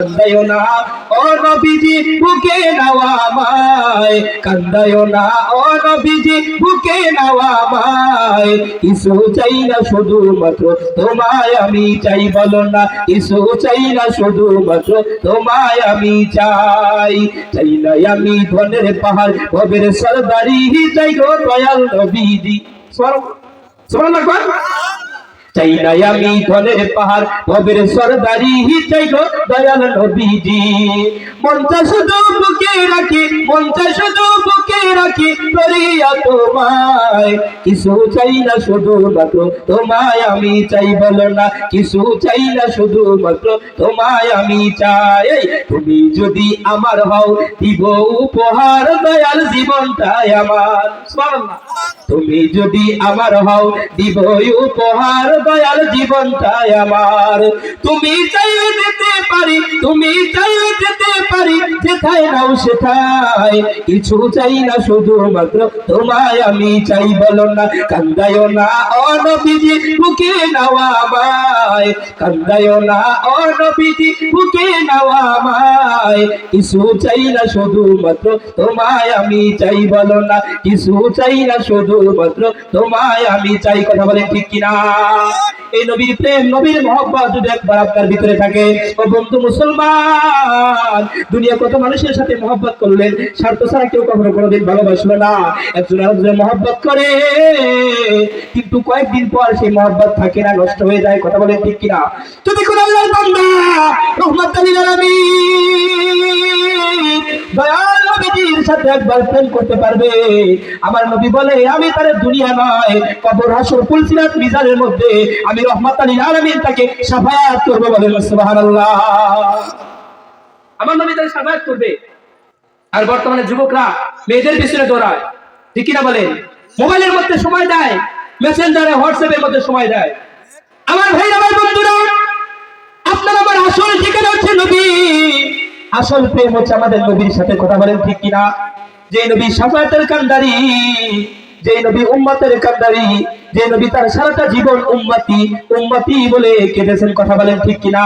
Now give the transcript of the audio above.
কান্দায়ো না ও নবীজি বুকে নাও আমায়, কান্দায়ো না ও নবীজি বুকে নাও আমায়, কিছু চাই না শুধুমাত্র তোমায় আমি চাই, বলো না কিছু চাই না শুধুমাত্র তোমায় আমি চাই। চাই না আমি ধনের পাহাড় ভবের সরদারি, চাই গো দয়াল নবীজি। সুবহানাল্লাহ। চাই না আমি ধনের পাহাড় ভবের সরদারি, চাই গো দয়াল নবীজি। মনটা শুধু বুকে রাখি, মনটা শুধু বুকে রাখি করিয়া তোমায়, কিছু চাই না শুধুমাত্র তোমায় আমি চাই, বলো না কিছু চাই না শুধুমাত্র তোমায় আমি চাই। তুমি যদি আমার হও দিব উপহার দয়াল জীবনটাই আমার। সুবহানাল্লাহ। তুমি যদি আমার হও দিব উপহার দয়াল জীবনটাই আমার। তুমি চাইলে যেতে পারি, তুমি চাইলে যেতে পারি, যেথায় নাও সেথায়, কিছু চাই না শুধুমাত্র তোমায় আমি চাই, বলো না কান্দায়ো না ও নবীজি বুকে নাও আমায়, কান্দায়ো না ও নবীজি বুকে নাও আমায়, কিছু চাই না শুধুমাত্র তোমায় আমি চাই, বলো না কিছু চাই না শুধুমাত্র তোমায় আমি চাই। কথা বলেন ঠিক কিনা? এই নবীর প্রেম, নবীর মহব্বত যদি একবার আপনার ভিতরে থাকে, ও বন্ধু মুসলমান, দুনিয়া কত মানুষের সাথে মহব্বত করলেন, স্বার্থ ছাড়া কেউ কখনো কোনোদিন ভালোবাসলো না। একজন আরেকজনের মহব্বত করে, কিন্তু কয়েকদিন পর সেই মহব্বত থাকে না, নষ্ট হয়ে যায়। কথা বলেন ঠিক কিনা? তো দেখুন আল্লাহর বান্দা রহমাতুল লিল আলামিন দয়াল নবীজির সাথে একবার প্রেম করতে পারবে। আমার নবী বলে আমি তার দুনিয়া নয়, কবর হাসর পুলসিরাত মিজানের মধ্যে আমি রহমাতুল লিল আলামিন তাকে শাফায়াত করব। বলেন সুবহানাল্লাহ। আমার নবী তাকে শাফায়াত করবে। আর বর্তমানে যুবকরা মেয়েদের পিছনে দৌড়ায়, ঠিক কিনা বলেন? মোবাইলের মধ্যে সময় দেয়, মেসেঞ্জারে হোয়াটসঅ্যাপের মধ্যে সময় দেয়। আমার ভাইরা, আমার বন্ধুরা, আপনার আমার আসল ঠিকানা হচ্ছে নবী। আসল প্রেম হচ্ছে আমাদের নবীর সাথে। কথা বলেন ঠিক কিনা? যে নবী শাফায়াতের কান্ডারি, যে নবী উম্মতের কান্ডারি, যে নবী তার সারাটা জীবন উম্মতি উম্মতি বলে কেঁদেছেন। কথা বলেন ঠিক কিনা?